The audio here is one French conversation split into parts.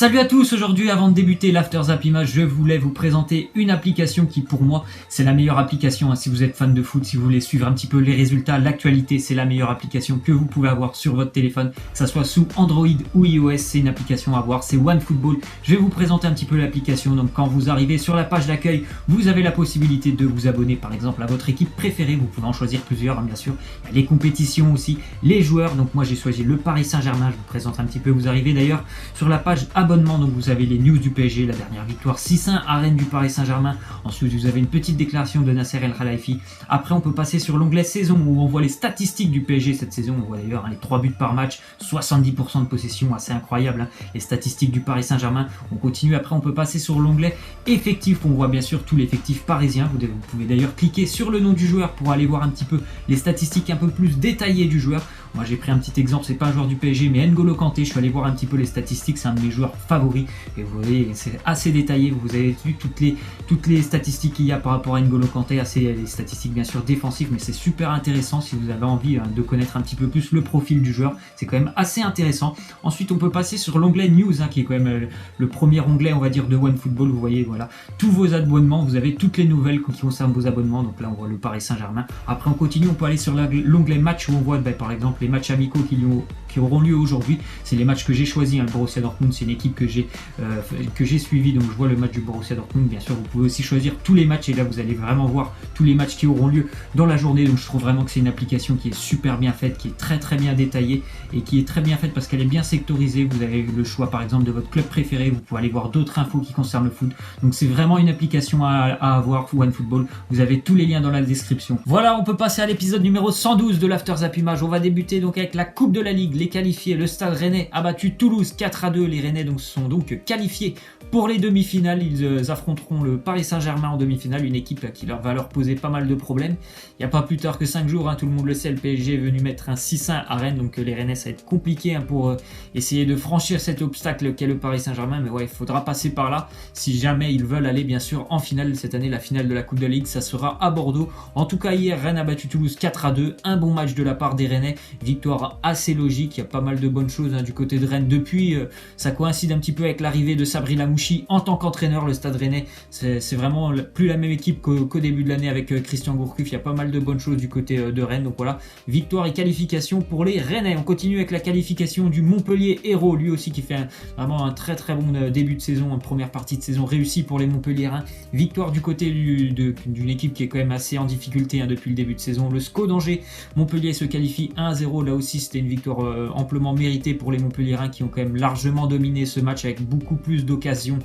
Salut à tous, aujourd'hui avant de débuter l'After Zap Image, je voulais vous présenter une application qui pour moi c'est la meilleure application si vous êtes fan de foot, si vous voulez suivre un petit peu les résultats, l'actualité, c'est la meilleure application que vous pouvez avoir sur votre téléphone, que ça soit sous Android ou iOS, c'est une application à avoir, c'est OneFootball. Je vais vous présenter un petit peu l'application. Donc quand vous arrivez sur la page d'accueil, vous avez la possibilité de vous abonner par exemple à votre équipe préférée, vous pouvez en choisir plusieurs bien sûr, il y a les compétitions aussi, les joueurs, donc moi j'ai choisi le Paris Saint-Germain, je vous présente un petit peu, vous arrivez d'ailleurs sur la page abonnement, donc vous avez les news du PSG, la dernière victoire 6-1 à Rennes du Paris Saint-Germain. Ensuite vous avez une petite déclaration de Nasser El Khelaifi. Après on peut passer sur l'onglet saison où on voit les statistiques du PSG cette saison. On voit d'ailleurs les 3 buts par match, 70% de possession, assez incroyable les statistiques du Paris Saint-Germain. On continue, après on peut passer sur l'onglet effectif, on voit bien sûr tout l'effectif parisien. Vous pouvez d'ailleurs cliquer sur le nom du joueur pour aller voir un petit peu les statistiques un peu plus détaillées du joueur. Moi j'ai pris un petit exemple, c'est pas un joueur du PSG mais N'Golo Kanté, je suis allé voir un petit peu les statistiques, c'est un de mes joueurs favoris et vous voyez c'est assez détaillé, vous avez vu toutes les statistiques qu'il y a par rapport à N'Golo Kanté, assez les statistiques bien sûr défensives, mais c'est super intéressant si vous avez envie de connaître un petit peu plus le profil du joueur, c'est quand même assez intéressant. Ensuite on peut passer sur l'onglet News qui est quand même le premier onglet on va dire de OneFootball. Vous voyez voilà tous vos abonnements, vous avez toutes les nouvelles qui concernent vos abonnements, donc là on voit le Paris Saint-Germain. Après on continue, on peut aller sur l'onglet match où on voit par exemple les matchs amicaux qui auront lieu aujourd'hui. C'est les matchs que j'ai choisis, le Borussia Dortmund c'est une équipe que j'ai suivi, donc je vois le match du Borussia Dortmund. Bien sûr vous pouvez aussi choisir tous les matchs et là vous allez vraiment voir tous les matchs qui auront lieu dans la journée. Donc je trouve vraiment que c'est une application qui est super bien faite, qui est très bien détaillée et qui est très bien faite parce qu'elle est bien sectorisée. Vous avez le choix par exemple de votre club préféré, vous pouvez aller voir d'autres infos qui concernent le foot, donc c'est vraiment une application à avoir, OneFootball. Vous avez tous les liens dans la description. Voilà, on peut passer à l'épisode numéro 112 de l'After Zap Image. On va débuter donc avec la Coupe de la Ligue, les qualifiés. Le Stade Rennais a battu Toulouse 4-2. Les Rennais sont donc qualifiés pour les demi-finales. Ils affronteront le Paris Saint-Germain en demi-finale, une équipe qui va leur poser pas mal de problèmes. Il n'y a pas plus tard que 5 jours, tout le monde le sait, le PSG est venu mettre un 6-1 à Rennes, donc les Rennais ça va être compliqué pour essayer de franchir cet obstacle qu'est le Paris Saint-Germain, mais ouais, il faudra passer par là si jamais ils veulent aller bien sûr en finale cette année. La finale de la Coupe de la Ligue, ça sera à Bordeaux. En tout cas hier, Rennes a battu Toulouse 4-2, un bon match de la part des Rennais, victoire assez logique. Il y a pas mal de bonnes choses du côté de Rennes depuis, ça coïncide un petit peu avec l'arrivée de Sabri Lamouchi en tant qu'entraîneur. Le Stade Rennais c'est vraiment plus la même équipe qu'au début de l'année avec Christian Gourcuff. Il y a pas mal de bonnes choses du côté de Rennes, donc voilà, victoire et qualification pour les Rennais. On continue avec la qualification du Montpellier Hérault, lui aussi qui fait vraiment un très bon début de saison, une première partie de saison réussie pour les Montpelliérains. Victoire du côté d'une équipe qui est quand même assez en difficulté depuis le début de saison, le SCO d'Angers. Montpellier se qualifie 1-0, là aussi c'était une victoire amplement méritée pour les Montpelliérains qui ont quand même largement dominé ce match avec beaucoup plus d'occasions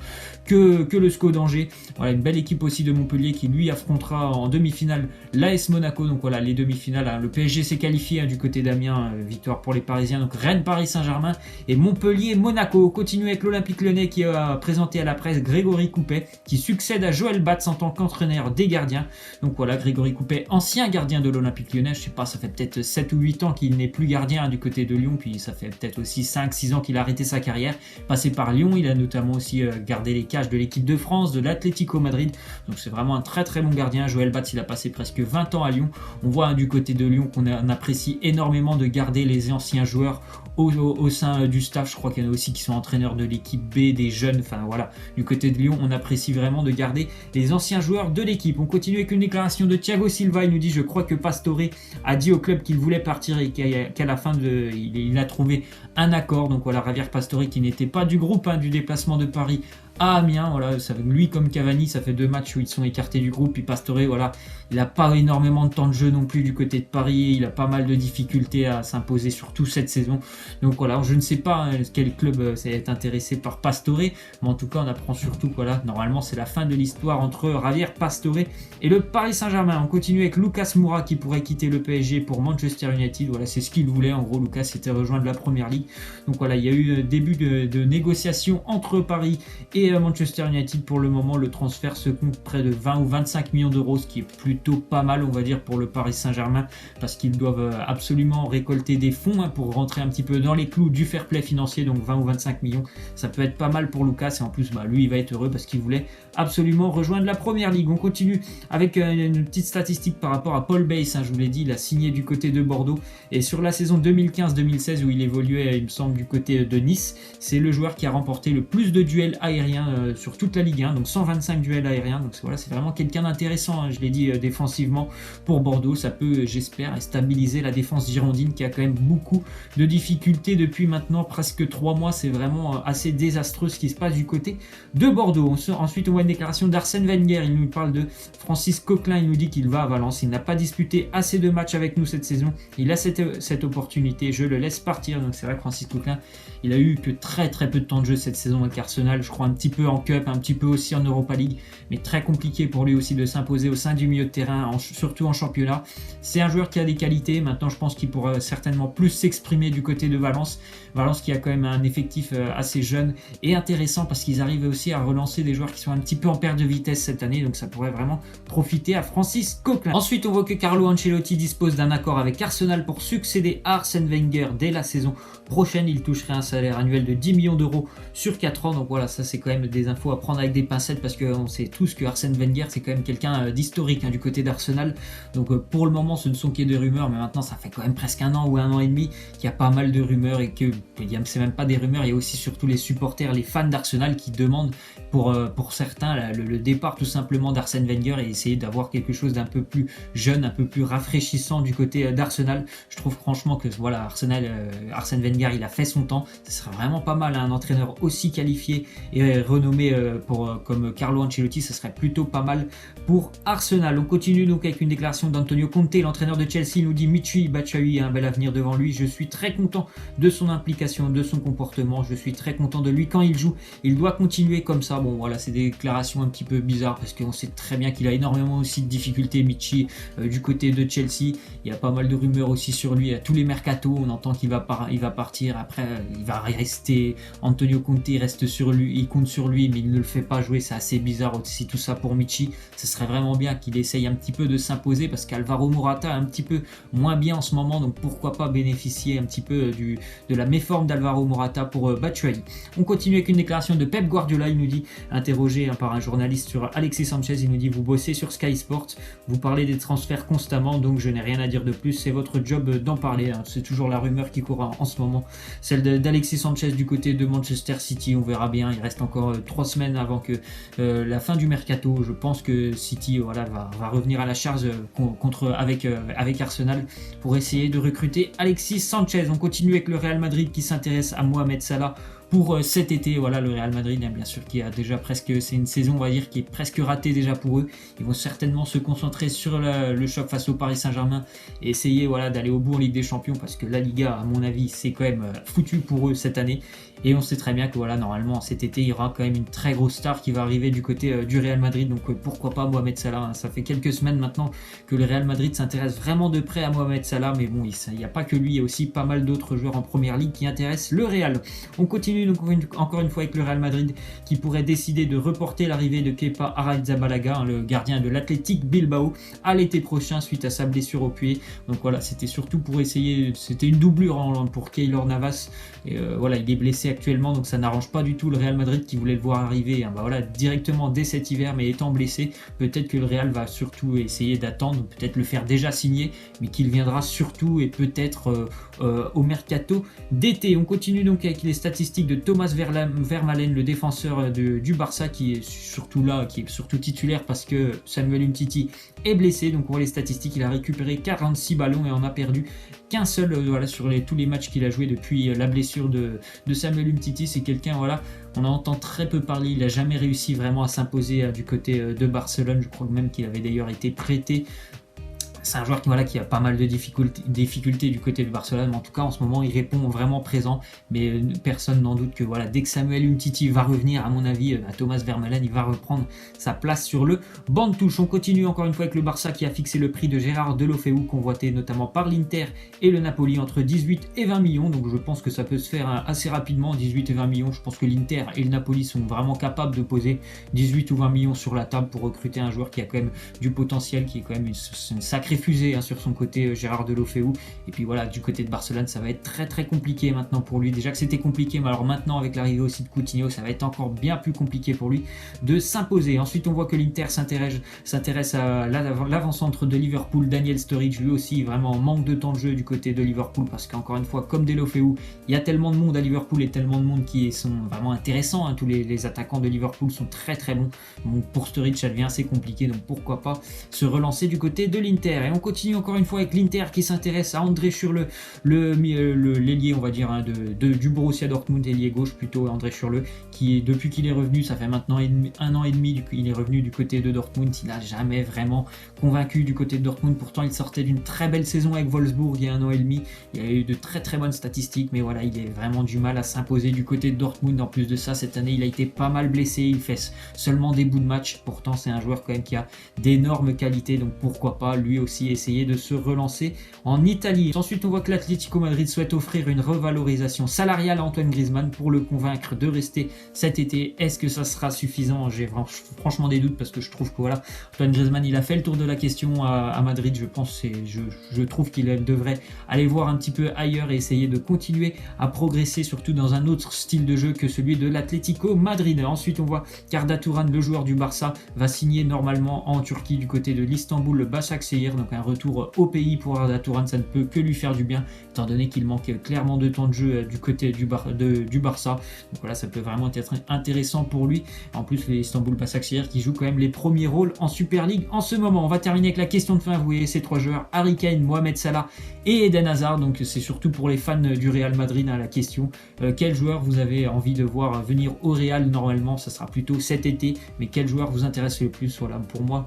que le SCO d'Angers. Voilà, une belle équipe aussi de Montpellier qui lui affrontera en demi-finale l'AS Monaco. Donc voilà les demi-finales, le PSG s'est qualifié du côté d'Amiens, victoire pour les Parisiens, donc Rennes Paris Saint-Germain et Montpellier Monaco. Continue avec l'Olympique Lyonnais qui a présenté à la presse Grégory Coupet qui succède à Joël Batz en tant qu'entraîneur des gardiens. Donc voilà, Grégory Coupet, ancien gardien de l'Olympique Lyonnais, je sais pas, ça fait peut-être 7 ou 8 ans qu'il n'est plus gardien du côté de Lyon, puis ça fait peut-être aussi 5-6 ans qu'il a arrêté sa carrière, passé par Lyon. Il a notamment aussi gardé les cages de l'équipe de France, de l'Atlético Madrid, donc c'est vraiment un très bon gardien. Joël Batz, il a passé presque 20 ans à Lyon. On voit du côté de Lyon qu'on apprécie énormément de garder les anciens joueurs au sein du staff. Je crois qu'il y en a aussi qui sont entraîneurs de l'équipe B, des jeunes, enfin voilà, du côté de Lyon on apprécie vraiment de garder les anciens joueurs de l'équipe. On continue avec une déclaration de Thiago Silva. Il nous dit: je crois que Pastore a dit au club qu'il voulait partir et qu'à la fin il a trouvé un accord. Donc voilà, Javier Pastore qui n'était pas du groupe du déplacement de Paris à Amiens, voilà, ça, lui comme Cavani, ça fait 2 matchs où ils sont écartés du groupe. Puis Pastore, voilà, il n'a pas énormément de temps de jeu non plus du côté de Paris, il a pas mal de difficultés à s'imposer surtout cette saison. Donc voilà, je ne sais pas quel club s'est intéressé par Pastore, mais en tout cas on apprend surtout voilà, normalement c'est la fin de l'histoire entre Javier Pastore et le Paris Saint-Germain. On continue avec Lucas Moura qui pourrait quitter le PSG pour Manchester United. Voilà, c'est ce qu'il voulait en gros. Lucas était rejoint de la Première Ligue. Donc voilà, il y a eu début de négociations entre Paris et Côté Manchester United, pour le moment, le transfert se compte près de 20 ou 25 millions d'euros, ce qui est plutôt pas mal, on va dire, pour le Paris Saint-Germain, parce qu'ils doivent absolument récolter des fonds pour rentrer un petit peu dans les clous du fair play financier. Donc 20 ou 25 millions, ça peut être pas mal pour Lucas, et en plus, lui, il va être heureux parce qu'il voulait absolument rejoindre la première ligue. On continue avec une petite statistique par rapport à Paul Bass. Je vous l'ai dit, il a signé du côté de Bordeaux, et sur la saison 2015-2016 où il évoluait, il me semble, du côté de Nice, c'est le joueur qui a remporté le plus de duels aériens sur toute la Ligue 1, donc 125 duels aériens. Donc voilà, c'est vraiment quelqu'un d'intéressant, je l'ai dit, défensivement pour Bordeaux. Ça peut, j'espère, stabiliser la défense girondine qui a quand même beaucoup de difficultés depuis maintenant presque 3 mois. C'est vraiment assez désastreux ce qui se passe du côté de Bordeaux. Ensuite, on voit une déclaration d'Arsène Wenger. Il nous parle de Francis Coquelin. Il nous dit qu'il va à Valence. Il n'a pas disputé assez de matchs avec nous cette saison. Il a cette opportunité. Je le laisse partir. Donc c'est vrai que Francis Coquelin, il a eu que très peu de temps de jeu cette saison avec Arsenal. Je crois un petit peu en Cup, un petit peu aussi en Europa League, mais très compliqué pour lui aussi de s'imposer au sein du milieu de terrain, surtout en championnat. C'est un joueur qui a des qualités. Maintenant, je pense qu'il pourra certainement plus s'exprimer du côté de Valence. Valence qui a quand même un effectif assez jeune et intéressant, parce qu'ils arrivent aussi à relancer des joueurs qui sont un petit peu en perte de vitesse cette année, donc ça pourrait vraiment profiter à Francis Coquelin. Ensuite, on voit que Carlo Ancelotti dispose d'un accord avec Arsenal pour succéder à Arsène Wenger dès la saison prochaine. Il toucherait un salaire annuel de 10 millions d'euros sur 4 ans. Donc voilà, ça c'est quand même des infos à prendre avec des pincettes, parce qu'on sait tous que Arsène Wenger, c'est quand même quelqu'un d'historique du côté d'Arsenal. Donc pour le moment, ce ne sont que des rumeurs, mais maintenant ça fait quand même presque 1 an ou 1 an et demi qu'il y a pas mal de rumeurs, et que c'est même pas des rumeurs, il y a aussi surtout les supporters, les fans d'Arsenal qui demandent pour certains le départ tout simplement d'Arsène Wenger, et essayer d'avoir quelque chose d'un peu plus jeune, un peu plus rafraîchissant du côté d'Arsenal. Je trouve franchement que voilà, Arsène Wenger, il a fait son temps. Ce serait vraiment pas mal, un entraîneur aussi qualifié et renommé comme Carlo Ancelotti, ce serait plutôt pas mal pour Arsenal. On continue donc avec une déclaration d'Antonio Conte, l'entraîneur de Chelsea. Il nous dit: Michy Batshuayi a un bel avenir devant lui. Je suis très content de son implication, de son comportement. Je suis très content de lui quand il joue. Il doit continuer comme ça. Bon voilà, c'est des déclarations un petit peu bizarres, parce qu'on sait très bien qu'il a énormément aussi de difficultés, Michy, du côté de Chelsea. Il y a pas mal de rumeurs aussi sur lui. À tous les mercatos, on entend qu'il va partir. Après, il va rester. Antonio Conte reste sur lui, il compte sur lui, mais il ne le fait pas jouer. C'est assez bizarre aussi tout ça pour Michy. Ce serait vraiment bien qu'il essaye un petit peu de s'imposer, parce qu'Alvaro Morata est un petit peu moins bien en ce moment, donc pourquoi pas bénéficier un petit peu de la méforme d'Alvaro Morata pour Batshuayi. On continue avec une déclaration de Pep Guardiola. Il nous dit, interrogé par un journaliste sur Alexis Sanchez, il nous dit: vous bossez sur Sky Sports, vous parlez des transferts constamment, donc je n'ai rien à dire de plus, c'est votre job d'en parler. C'est toujours la rumeur qui court en ce moment, celle d'Alexis Sanchez du côté de Manchester City. On verra bien, il reste encore 3 semaines avant que la fin du mercato. Je pense que City va revenir à la charge avec Arsenal pour essayer de recruter Alexis Sanchez. On continue avec le Real Madrid qui s'intéresse à Mohamed Salah pour cet été. Voilà, le Real Madrid, bien sûr, qui a déjà c'est une saison, on va dire, qui est presque ratée déjà pour eux. Ils vont certainement se concentrer sur le choc face au Paris Saint-Germain et essayer d'aller au bout en Ligue des Champions, parce que la Liga, à mon avis, c'est quand même foutu pour eux cette année. Et on sait très bien que normalement cet été, il y aura quand même une très grosse star qui va arriver du côté du Real Madrid. Donc pourquoi pas Mohamed Salah. Ça fait quelques semaines maintenant que le Real Madrid s'intéresse vraiment de près à Mohamed Salah, mais bon, il n'y a pas que lui, il y a aussi pas mal d'autres joueurs en première ligue qui intéressent le Real. On continue donc encore une fois avec le Real Madrid qui pourrait décider de reporter l'arrivée de Kepa Arrizabalaga, le gardien de l'Athletic Bilbao, à l'été prochain suite à sa blessure au pied. Donc voilà, c'était surtout pour essayer, c'était une doublure pour Keylor Navas. Et il est blessé actuellement, donc ça n'arrange pas du tout le Real Madrid qui voulait le voir arriver directement dès cet hiver, mais étant blessé, peut-être que le Real va surtout essayer d'attendre, peut-être le faire déjà signer, mais qu'il viendra surtout et peut-être au mercato d'été. On continue donc avec les statistiques de Thomas Vermaelen, le défenseur du Barça, qui est surtout titulaire parce que Samuel Umtiti est blessé. Donc on voit les statistiques, il a récupéré 46 ballons et en a perdu qu'un seul sur tous les matchs qu'il a joué depuis la blessure de Samuel Umtiti. C'est quelqu'un, on en entend très peu parler, il n'a jamais réussi vraiment à s'imposer du côté de Barcelone. Je crois même qu'il avait d'ailleurs été prêté c'est un joueur qui a pas mal de difficultés du côté du Barcelone, mais en tout cas en ce moment il répond vraiment présent, mais personne n'en doute que dès que Samuel Umtiti va revenir, à mon avis, Thomas Vermaelen il va reprendre sa place sur le banc de touche. On continue encore une fois avec le Barça qui a fixé le prix de Gérard Deulofeu, convoité notamment par l'Inter et le Napoli, entre 18 et 20 millions, donc je pense que ça peut se faire assez rapidement, 18 et 20 millions, je pense que l'Inter et le Napoli sont vraiment capables de poser 18 ou 20 millions sur la table pour recruter un joueur qui a quand même du potentiel, qui est quand même une sacrée fusée sur son côté, Gérard Deulofeu. Et puis du côté de Barcelone, ça va être très très compliqué maintenant pour lui. Déjà que c'était compliqué, mais alors maintenant avec l'arrivée aussi de Coutinho, ça va être encore bien plus compliqué pour lui de s'imposer. Ensuite, on voit que l'Inter s'intéresse à l'avant-centre de Liverpool, Daniel Sturridge, lui aussi vraiment en manque de temps de jeu du côté de Liverpool, parce qu'encore une fois, comme Deulofeu, il y a tellement de monde à Liverpool et tellement de monde qui sont vraiment intéressants. Tous les attaquants de Liverpool sont très très bons. Donc pour Sturridge, ça devient assez compliqué, donc pourquoi pas se relancer du côté de l'Inter. Et on continue encore une fois avec l'Inter qui s'intéresse à André Schürrle, l'ailier, on va dire, du Borussia Dortmund, ailier gauche plutôt, André Schürrle, qui depuis qu'il est revenu, ça fait maintenant un an et demi, il est revenu du côté de Dortmund, il n'a jamais vraiment convaincu du côté de Dortmund. Pourtant il sortait d'une très belle saison avec Wolfsburg il y a un an et demi, il a eu de très très bonnes statistiques, mais il est vraiment du mal à s'imposer du côté de Dortmund. En plus de ça, cette année il a été pas mal blessé, il fait seulement des bouts de match, pourtant c'est un joueur quand même qui a d'énormes qualités, donc pourquoi pas lui aussi essayer de se relancer en Italie. Ensuite on voit que l'Atlético Madrid souhaite offrir une revalorisation salariale à Antoine Griezmann pour le convaincre de rester cet été. Est-ce que ça sera suffisant? J'ai franchement des doutes, parce que je trouve que Antoine Griezmann il a fait le tour de la question à Madrid. Je trouve qu'il devrait aller voir un petit peu ailleurs et essayer de continuer à progresser, surtout dans un autre style de jeu que celui de l'Atlético Madrid. Ensuite on voit qu'Arda Turan, le joueur du Barça, va signer normalement en Turquie du côté de l'Istanbul, le Başakşehir, donc un retour au pays pour Arda Turan. Ça ne peut que lui faire du bien, étant donné qu'il manque clairement de temps de jeu du côté du Barça. Donc ça peut vraiment être intéressant pour lui. En plus, l'Istanbul Başakşehir qui joue quand même les premiers rôles en Super League en ce moment. On va terminer avec la question de fin. Vous voyez ces trois joueurs, Harry Kane, Mohamed Salah et Eden Hazard. Donc c'est surtout pour les fans du Real Madrid la question. Quel joueur vous avez envie de voir venir au Real? Normalement, ça sera plutôt cet été, mais quel joueur vous intéresse le plus? Pour moi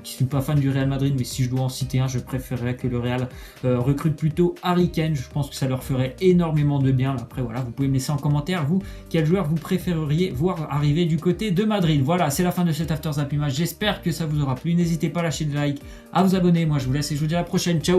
qui ne suis pas fan du Real Madrid, mais si je dois en citer un, je préférerais que le Real recrute plutôt Harry Kane. Je pense que ça leur ferait énormément de bien. Après vous pouvez me laisser en commentaire, vous, quel joueur vous préféreriez voir arriver du côté de Madrid. Voilà, c'est la fin de cet After Zap Image. J'espère que ça vous aura plu. N'hésitez pas à lâcher des likes, à vous abonner. Moi je vous laisse et je vous dis à la prochaine. Ciao.